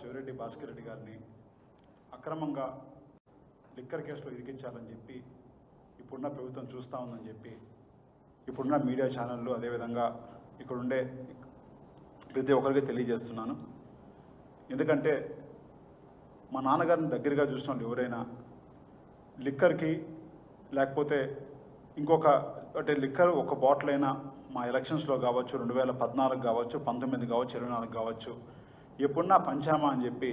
చెవిరెడ్డి భాస్కర్ రెడ్డి గారిని అక్రమంగా లిక్కర్ కేసులో ఇరికించాలని చెప్పి ఇప్పుడున్న ప్రభుత్వం చూస్తూ ఉందని చెప్పి ఇప్పుడున్న మీడియా ఛానళ్ళు అదేవిధంగా ఇక్కడుండే ప్రతి ఒక్కరికి తెలియజేస్తున్నాను. ఎందుకంటే మా నాన్నగారిని దగ్గరగా చూసిన వాళ్ళు ఎవరైనా లిక్కర్కి లేకపోతే ఇంకొక అంటే లిక్కర్ ఒక బాటిల్ అయినా మా ఎలక్షన్స్లో కావచ్చు, 2014 కావచ్చు, 19 కావచ్చు, 24 కావచ్చు, ఎప్పుడున్నా పంచామా అని చెప్పి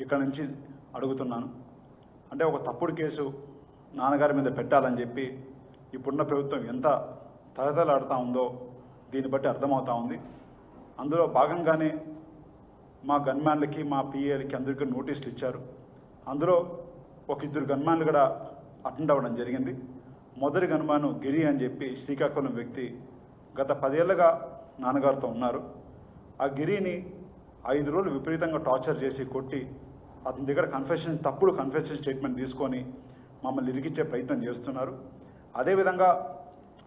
ఇక్కడ నుంచి అడుగుతున్నాను. అంటే ఒక తప్పుడు కేసు నాన్నగారి మీద పెట్టాలని చెప్పి ఇప్పుడున్న ప్రభుత్వం ఎంత తగతలాడుతూ ఉందో దీన్ని బట్టి అర్థమవుతూ ఉంది. అందులో భాగంగానే మా గన్మ్యాన్లకి మా పిఏలకి అందరికీ నోటీసులు ఇచ్చారు. అందులో ఒక 2 గన్మ్యాన్లు కూడా అటెండ్ అవ్వడం జరిగింది. మొదటి గన్మ్యాన్ గిరి అని చెప్పి శ్రీకాకుళం వ్యక్తి గత 10 ఏళ్ళుగా నాన్నగారితో ఉన్నారు. ఆ గిరిని 5 రోజులు విపరీతంగా టార్చర్ చేసి కొట్టి అతని దగ్గర తప్పుడు కన్ఫెషన్ స్టేట్మెంట్ తీసుకొని మమ్మల్ని ఇరికిచ్చే ప్రయత్నం చేస్తున్నారు. అదేవిధంగా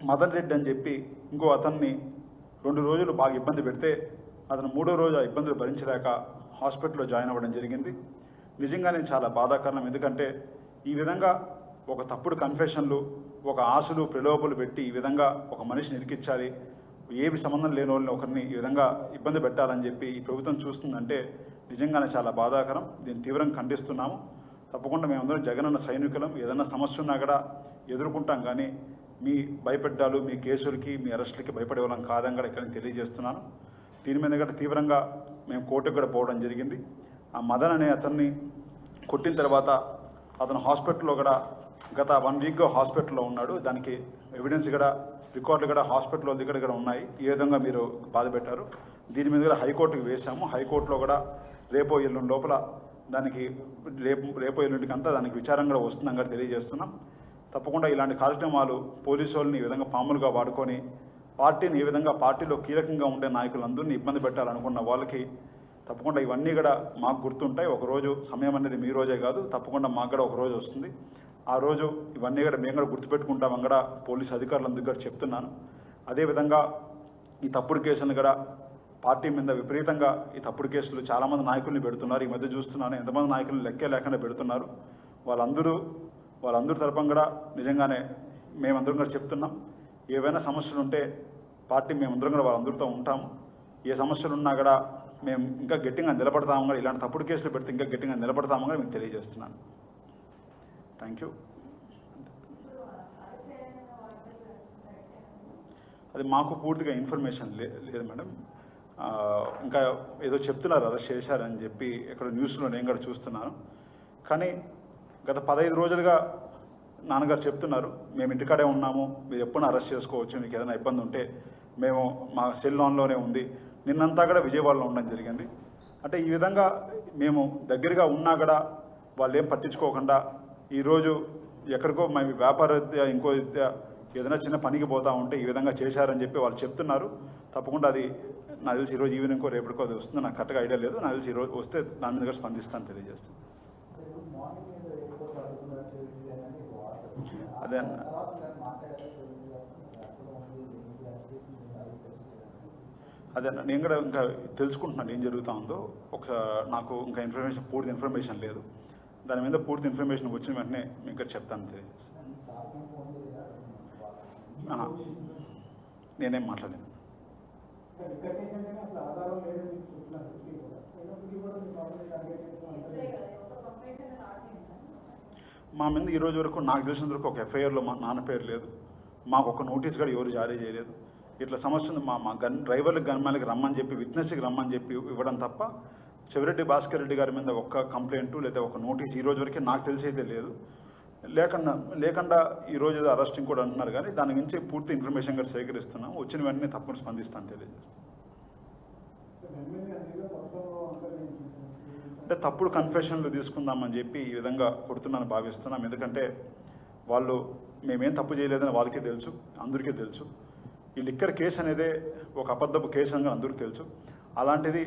మదన్ రెడ్డి అని చెప్పి ఇంకో అతన్ని 2 రోజులు బాగా ఇబ్బంది పెడితే అతను 3వ రోజు ఆ ఇబ్బందులు భరించలేక హాస్పిటల్లో జాయిన్ అవ్వడం జరిగింది. నిజంగానే చాలా బాధాకరణం. ఎందుకంటే ఈ విధంగా ఒక తప్పుడు కన్ఫెషన్లు, ఒక ఆశలు ప్రలోభాలు పెట్టి ఈ విధంగా ఒక మనిషిని ఇరికించాలి, ఏమి సంబంధం లేని వాళ్ళని ఒకరిని ఈ విధంగా ఇబ్బంది పెట్టాలని చెప్పి ఈ ప్రభుత్వం చూస్తుందంటే నిజంగానే చాలా బాధాకరం. దీన్ని తీవ్రంగా ఖండిస్తున్నాము. తప్పకుండా మేమందరం జగనన్న సైనికులం. ఏదైనా సమస్య ఉన్నా కూడా ఎదుర్కొంటాం, కానీ మీ భయపెట్టాలు, మీ కేసులకి, మీ అరెస్టులకి భయపడే వాళ్ళం కాదని కూడా ఇక్కడ తెలియజేస్తున్నాను. దీని మీద కూడా తీవ్రంగా మేము కోర్టుకు కూడా పోవడం జరిగింది. ఆ మదన్ అనే అతన్ని కొట్టిన తర్వాత అతను హాస్పిటల్లో కూడా గత 1 వీక్గా హాస్పిటల్లో ఉన్నాడు. దానికి ఎవిడెన్స్ కూడా, రికార్డులు కూడా హాస్పిటల్లో దగ్గర కూడా ఉన్నాయి. ఈ విధంగా మీరు బాధ పెట్టారు. దీని మీద కూడా హైకోర్టుకి వేశాము. హైకోర్టులో కూడా రేపో ఎల్లుండి లోపల దానికి రేపో ఎల్లుండికి అంతా దానికి విచారం కూడా వస్తుందని కూడా తెలియజేస్తున్నాం. తప్పకుండా ఇలాంటి కార్యక్రమాలు పోలీసు వాళ్ళని ఈ విధంగా పాములుగా వాడుకొని పార్టీని ఈ విధంగా పార్టీలో కీలకంగా ఉండే నాయకులందరినీ ఇబ్బంది పెట్టాలనుకున్న వాళ్ళకి తప్పకుండా ఇవన్నీ కూడా మాకు గుర్తుంటాయి. ఒకరోజు సమయం అనేది మీ రోజే కాదు, తప్పకుండా మాకు కూడా ఒక రోజు వస్తుంది. ఆ రోజు ఇవన్నీ కూడా మేము కూడా గుర్తుపెట్టుకుంటామని కూడా పోలీసు అధికారులందరూ కూడా చెప్తున్నాను. అదేవిధంగా ఈ తప్పుడు కేసులను కూడా పార్టీ మీద విపరీతంగా ఈ తప్పుడు కేసులు చాలామంది నాయకుల్ని పెడుతున్నారు. ఈ మధ్య చూస్తున్నాను ఎంతమంది నాయకులను లెక్కే లేకుండా పెడుతున్నారు. వాళ్ళందరూ తరపున కూడా నిజంగానే మేమందరం కూడా చెప్తున్నాం. ఏవైనా సమస్యలు ఉంటే పార్టీ మేమందరం కూడా వాళ్ళందరితో ఉంటాము. ఏ సమస్యలు ఉన్నా కూడా మేము ఇంకా గట్టిగా నిలబడతాము కూడా, ఇలాంటి తప్పుడు కేసులు పెడితే ఇంకా గట్టిగా నిలబడతాము కూడా మీకు తెలియజేస్తున్నాను. Thank you. అది మాకు పూర్తిగా ఇన్ఫర్మేషన్ లేదు మేడం. ఇంకా ఏదో చెప్తున్నారు అరెస్ట్ చేశారని చెప్పి ఇక్కడ న్యూస్లో నేను కూడా చూస్తున్నాను. కానీ గత 15 రోజులుగా నాన్నగారు చెప్తున్నారు, మేము ఇంటికాడే ఉన్నాము, మీరు ఎప్పుడైనా అరెస్ట్ చేసుకోవచ్చు, మీకు ఏదైనా ఇబ్బంది ఉంటే మేము మా సెల్ ఆన్లోనే ఉంది. నిన్నంతా కూడా విజయవాడలో ఉండడం జరిగింది. అంటే ఈ విధంగా మేము దగ్గరగా ఉన్నా కూడా వాళ్ళు ఏం పట్టించుకోకుండా ఈరోజు ఎక్కడికో మేము వ్యాపార రీత్యా ఇంకో రీత్యా ఏదైనా చిన్న పనికి పోతా ఉంటే ఈ విధంగా చేశారని చెప్పి వాళ్ళు చెప్తున్నారు. తప్పకుండా అది నాకు తెలిసి ఈరోజు ఈవినింగ్కో రేపటికో అది వస్తుంది. నాకు కరెక్ట్గా ఐడియా లేదు. నాకు తెలిసి ఈరోజు వస్తే దాని మీద కూడా స్పందిస్తాను తెలియజేస్తాను. అదే నేను కూడా ఇంకా తెలుసుకుంటున్నాను ఏం జరుగుతూ ఉందో. నాకు ఇంకా పూర్తి ఇన్ఫర్మేషన్ లేదు. దాని మీద పూర్తి ఇన్ఫర్మేషన్ వచ్చిన వెంటనే మీకు ఇక్కడ చెప్తాను తెలియజేస్తాను. నేనేం మాట్లాడలేదు. మా మీద ఈరోజు వరకు నాకు తెలిసిన వరకు ఒక ఎఫ్ఐఆర్లో మా నాన్న పేరు లేదు. మాకు ఒక నోటీస్ కూడా ఎవరు జారీ చేయలేదు. ఇట్లా సమస్య ఉంది, మా డ్రైవర్లకు గన్మ్యాన్కి రమ్మని చెప్పి, విట్నెస్కి రమ్మని చెప్పి ఇవ్వడం తప్ప చెవిరెడ్డి భాస్కర్ రెడ్డి గారి మీద ఒక్క కంప్లైంట్ లేదా ఒక నోటీస్ ఈ రోజు వరకే నాకు తెలిసైతే లేదు. లేకుండా ఈరోజు ఏదో అరెస్టింగ్ కూడా అంటున్నారు, కానీ దాని గురించి పూర్తి ఇన్ఫర్మేషన్ కూడా సేకరిస్తున్నాం. వచ్చిన వెంటనే తప్పకుండా స్పందిస్తాను తెలియజేస్తాను. అంటే తప్పుడు కన్ఫెషన్లు తీసుకుందామని చెప్పి ఈ విధంగా కొడుతున్నాను భావిస్తున్నాం. ఎందుకంటే వాళ్ళు మేమేం తప్పు చేయలేదని వాళ్ళకే తెలుసు, అందరికీ తెలుసు. ఈ లిక్కర్ కేసు అనేదే ఒక అబద్ధపు కేసు అని అందరికీ తెలుసు. అలాంటిది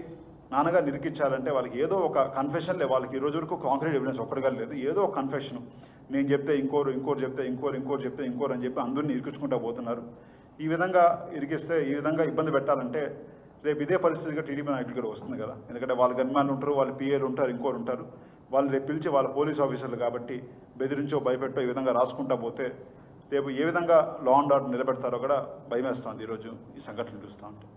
నాన్నగారు నిరికించాలంటే వాళ్ళకి ఏదో ఒక కన్ఫెషన్లే. వాళ్ళకి ఈ రోజు వరకు కాంక్రీట్ ఎవిడెన్స్ ఒక్కడిగా లేదు. ఏదో ఒక కన్ఫెషన్, నేను చెప్తే ఇంకోరు చెప్తే ఇంకోరు అని చెప్పి అందరినీ ఇరికించుకుంటూ పోతున్నారు. ఈ విధంగా ఇరికిస్తే, ఈ విధంగా ఇబ్బంది పెట్టాలంటే రేపు ఇదే పరిస్థితిగా టీడీపీ నాయకులు కూడా వస్తుంది కదా. ఎందుకంటే వాళ్ళ గన్మాన్లు ఉంటారు, వాళ్ళ పిఏలు ఉంటారు, ఇంకోరు ఉంటారు. వాళ్ళు రేపు పిలిచి వాళ్ళ పోలీస్ ఆఫీసర్లు కాబట్టి బెదిరించో భయపెట్టో ఈ విధంగా రాసుకుంటా పోతే రేపు ఏ విధంగా లా అండ్ ఆర్డర్ నిలబెడతారో కూడా భయం వేస్తుంది ఈరోజు ఈ సంఘటనలు చూస్తూ ఉంటాం.